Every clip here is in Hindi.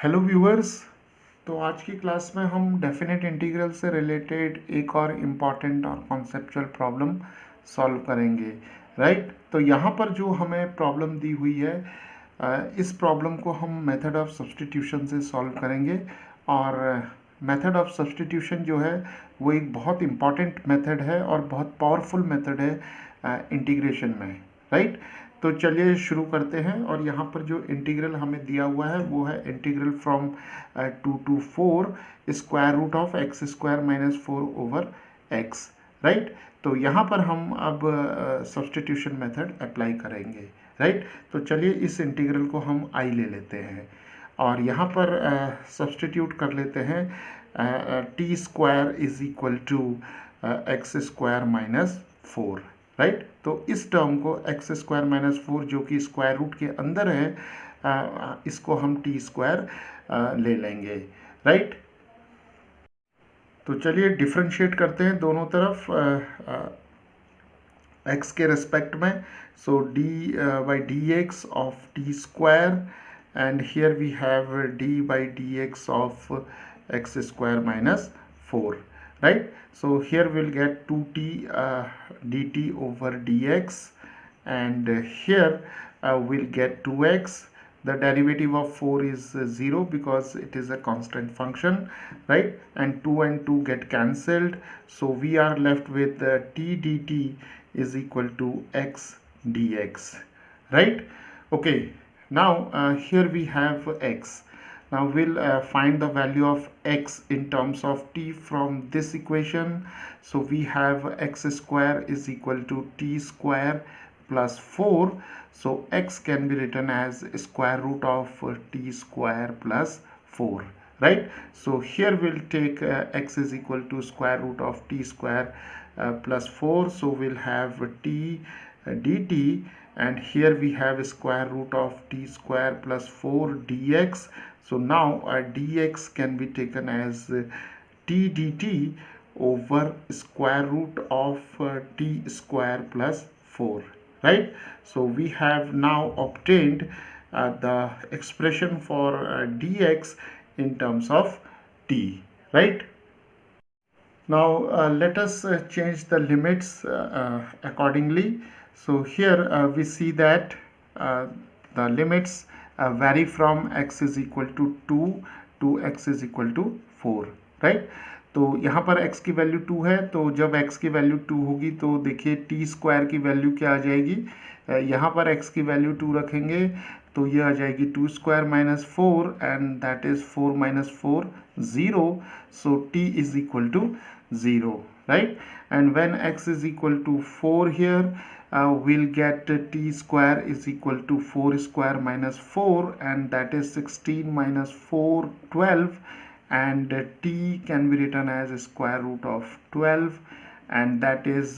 Hello viewers. तो आज की क्लास में हम डेफिनेट इंटीग्रल से रिलेटेड एक और इम्पॉर्टेंट और कॉन्सेप्चुअल प्रॉब्लम सॉल्व करेंगे। राइट, तो यहाँ पर जो हमें प्रॉब्लम दी हुई है, इस प्रॉब्लम को हम मेथड ऑफ सब्स्टिट्यूशन से सॉल्व करेंगे। और मेथड ऑफ सब्स्टिट्यूशन जो है वो एक बहुत इम्पॉर्टेंट मेथड है और बहुत पावरफुल मेथड है इंटीग्रेशन में। राइट, तो चलिए शुरू करते हैं। और यहाँ पर जो इंटीग्रल हमें दिया हुआ है वो है integral from 2 to 4 square root of x square minus 4 over x. Right, तो यहाँ पर हम अब सब्स्टिट्यूशन मेथड अप्लाई करेंगे। राइट, तो चलिए इस इंटीग्रल को हम आई ले लेते हैं और यहाँ पर सब्स्टिट्यूट कर लेते हैं। T square is equal to x square minus 4। Right, तो इस टर्म को एक्स स्क्वायर माइनस 4 जो कि स्क्वायर रूट के अंदर है, इसको हम टी स्क्वायर ले लेंगे। राइट, तो चलिए डिफ्रेंशिएट करते हैं दोनों तरफ एक्स के रेस्पेक्ट में। So d by d x of t square and here we have d by dx of x square minus 4. Right, so here we'll get 2t dt over dx, and here we'll get 2x. The derivative of 4 is 0 because it is a constant function. Right, and 2 and 2 get cancelled, so we are left with t dt is equal to x dx. Right, okay. Now here we have x. Now we'll find the value of x in terms of t from this equation. So we have x square is equal to t square plus 4. So x can be written as square root of t square plus 4. Right, so here we'll take x is equal to square root of t square plus 4. So we'll have t dt, and here we have square root of t square plus 4 dx. So now dx can be taken as t dt over square root of t square plus 4. Right, so we have now obtained the expression for dx in terms of t. Right, now let us change the limits accordingly. So here we see that the limits vary from x is equal to 2 to x is equal to 4. Right, तो यहाँ पर x की वैल्यू 2 है, तो जब x की वैल्यू 2 होगी तो देखिए टी स्क्वायर की वैल्यू क्या आ जाएगी। यहाँ पर x की वैल्यू 2 रखेंगे तो ये आ जाएगी 2 square minus 4, and that is 4 minus 4 0. So t is equal to 0. Right, and when x is equal to 4 here, we'll get t square is equal to 4 square minus 4, and that is 16 minus 4 12, and t can be written as square root of 12, and that is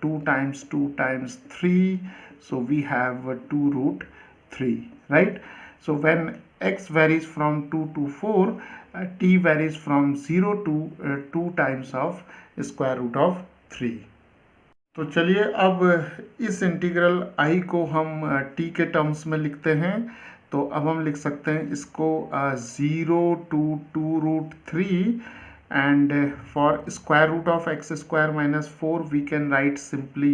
2 times 2 times 3. So we have 2 root 3. Right, so when x varies from 2 to 4, t varies from 0 to 2 times of square root of 3. तो चलिए अब इस इंटीग्रल आई को हम t के टर्म्स में लिखते हैं। तो अब हम लिख सकते हैं इसको 0 to 2 root 3, and for square root of x square minus 4 we can write simply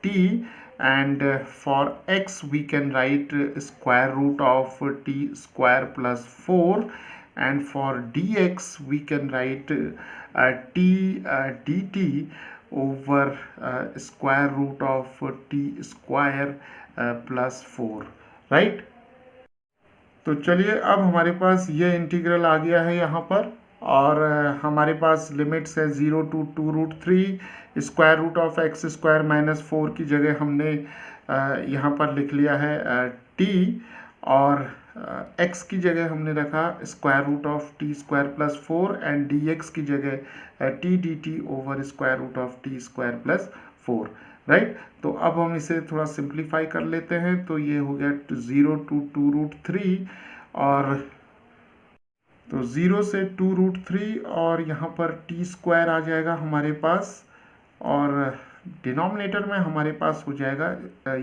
t, and for x we can write square root of t square plus 4, and for dx we can write t dt over square root of t square plus 4. Right, तो चलिए अब हमारे पास ये इंटीग्रल आ गया है यहाँ पर, और हमारे पास लिमिट्स है 0 to 2 root 3. Square root of x square minus 4 की जगह हमने यहाँ पर लिख लिया है t, और x की जगह हमने रखा square root of t square plus 4, and dx की जगह t dt over square root of t square plus 4. Right, तो अब हम इसे थोड़ा सिंप्लीफाई कर लेते हैं। तो ये हो गया 0 to 2 root 3, और तो 0 से 2 root 3, और यहाँ पर t स्क्वायर आ जाएगा हमारे पास, और डिनोमिनेटर में हमारे पास हो जाएगा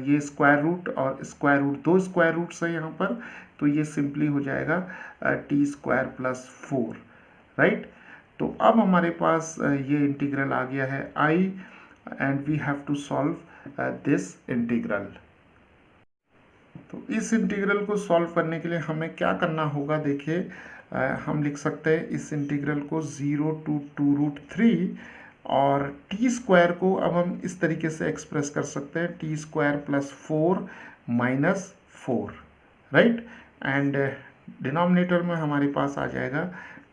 ये स्क्वायर रूट और स्क्वायर रूट, दो स्क्वायर रूट्स हैं यहाँ पर, तो ये सिंपली हो जाएगा टी स्क्वायर प्लस 4, राइट। तो अब हमारे पास ये इंटीग्रल आ गया है I, and we have to solve this integral. तो इस इंटीग्रल को सॉल्व करने के लिए हमें क्या करना होगा, देखिए हम लिख सकते हैं इस इंटीग्रल को 0 to 2√3, और टी स्क्वायर को अब हम इस तरीके से एक्सप्रेस कर सकते हैं, t square plus 4 minus 4, right. And denominator में हमारे पास आ जाएगा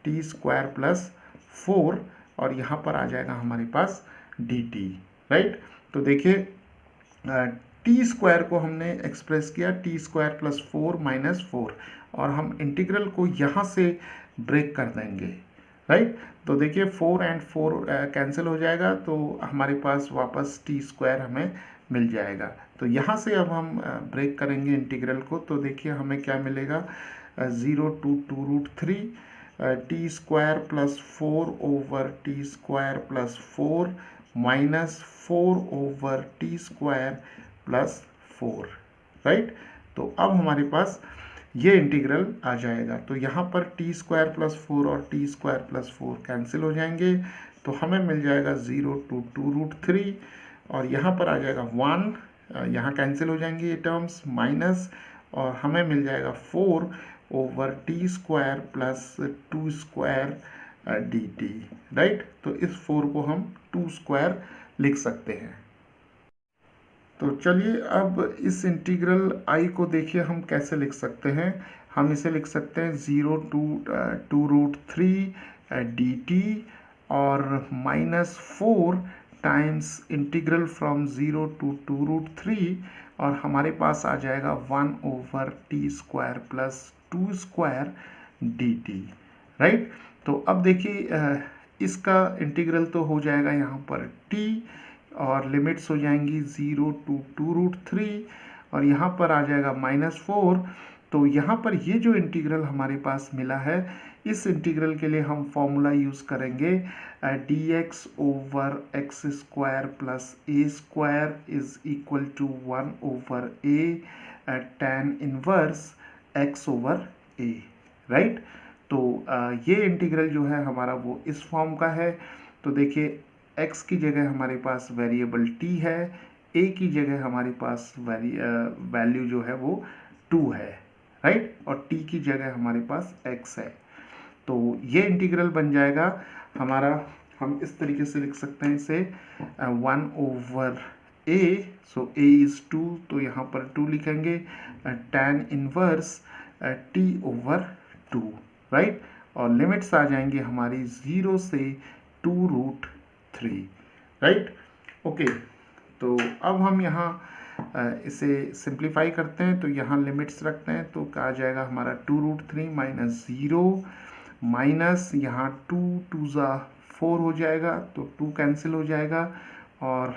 टी स्क्वायर प्लस 4, और यहाँ पर आ जाएगा हमारे पास डी टी, राइट। तो देखिए टी स्क्वायर को हमने एक्सप्रेस किया टी स्क्वायर प्लस 4 माइनस 4, और हम इंटीग्रल को यहाँ से ब्रेक कर देंगे, राइट। तो देखिए 4 एंड 4 कैंसिल हो जाएगा, तो हमारे पास वापस टी स्क्वायर हमें मिल जाएगा। तो यहाँ से अब हम ब्रेक करेंगे इंटीग्रल को, तो देखिए हमें क्या मिलेगा, 0 to 2√3 T square plus 4 over T square plus 4 minus 4 over T square plus 4, right. तो अब हमारे पास ये इंटीग्रल आ जाएगा। तो यहाँ पर टी स्क्वायर प्लस 4 और टी स्क्वायर प्लस 4 कैंसिल हो जाएंगे, तो हमें मिल जाएगा 0 to 2√3, और यहाँ पर आ जाएगा 1, यहाँ कैंसिल हो जाएंगे ये टर्म्स, माइनस, और हमें मिल जाएगा 4 over T square plus 2 square D T, right. तो इस 4 को हम 2 स्क्वायर लिख सकते हैं। तो चलिए अब इस इंटीग्रल I को देखिए हम कैसे लिख सकते हैं। हम इसे लिख सकते हैं 0 to 2√3 डी टी, और minus 4 times integral from 0 to 2√3, और हमारे पास आ जाएगा 1 over T square plus 2 square D T, right. तो अब देखिए इसका इंटीग्रल तो हो जाएगा यहाँ पर t, और लिमिट्स हो जाएंगी 0 to 2√3, और यहाँ पर आ जाएगा -4। तो यहाँ पर ये जो इंटीग्रल हमारे पास मिला है, इस इंटीग्रल के लिए हम फॉर्मूला यूज़ करेंगे dx over x square plus a square is equal to 1 over a tan inverse x over a, right. तो ये इंटीग्रल जो है हमारा वो इस फॉर्म का है। तो देखिए x की जगह हमारे पास वेरिएबल t है, a की जगह हमारे पास वैल्यू जो है वो 2 है, राइट, और t की जगह हमारे पास x है। तो ये इंटीग्रल बन जाएगा हमारा, हम इस तरीके से लिख सकते हैं इसे 1 over a, so a is 2, तो यहाँ पर 2 लिखेंगे, tan inverse t over 2, right, और लिमिट्स आ जाएंगे हमारी 0 से 2√3, राइट। ओके, तो अब हम यहाँ इसे सिंप्लीफाई करते हैं, तो यहाँ लिमिट्स रखते हैं, तो क्या आ जाएगा हमारा 2√3 माइनस 0, माइनस यहाँ 2 2 4 हो जाएगा, तो 2 कैंसिल हो जाएगा, और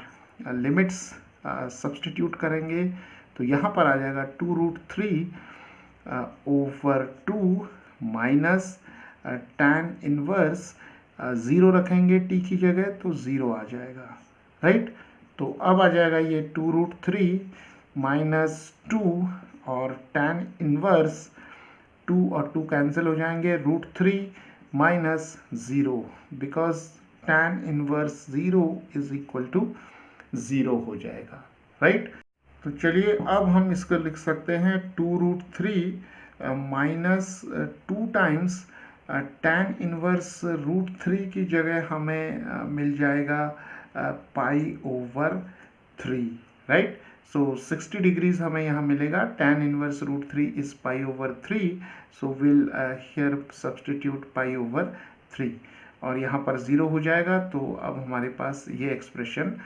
लिमिट्स सब्सटीट्यूट करेंगे, तो यहाँ पर आ जाएगा 2√3 ओवर 2 माइनस tan इनवर्स 0 रखेंगे t की जगह, तो 0 आ जाएगा, राइट। तो अब आ जाएगा ये 2√3 माइनस 2, और tan इनवर्स 2 और 2 कैंसिल हो जाएंगे, √3 minus 0, because tan inverse 0 is equal to 0 हो जाएगा, राइट। तो चलिए अब हम इसको लिख सकते हैं 2√3 माइनस 2 टाइम्स tan इनवर्स √3 की जगह हमें मिल जाएगा पाई ओवर 3, राइट। सो 60 डिग्रीज हमें यहाँ मिलेगा, tan inverse √3 is pi over 3, so will hear substitute pi over 3, और यहाँ पर 0 हो जाएगा, तो अब हमारे पास ये एक्सप्रेशन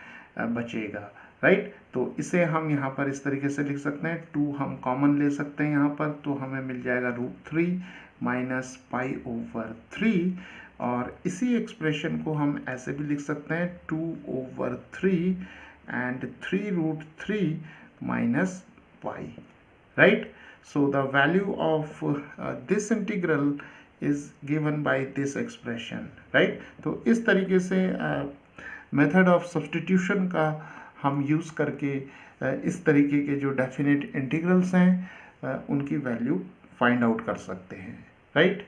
बचेगा, राइट। तो इसे हम यहाँ पर इस तरीके से लिख सकते हैं, 2 हम कॉमन ले सकते हैं यहाँ पर, तो हमें मिल जाएगा √3 माइनस पाई ओवर 3, और इसी एक्सप्रेशन को हम ऐसे भी लिख सकते हैं 2 over 3 and 3√3 minus pi, right. So the value of this integral is given by this expression, right. तो इस तरीके से मेथड ऑफ सब्स्टिट्यूशन का हम यूज़ करके इस तरीके के जो डेफिनेट इंटीग्रल्स हैं उनकी वैल्यू फाइंड आउट कर सकते हैं, राइट।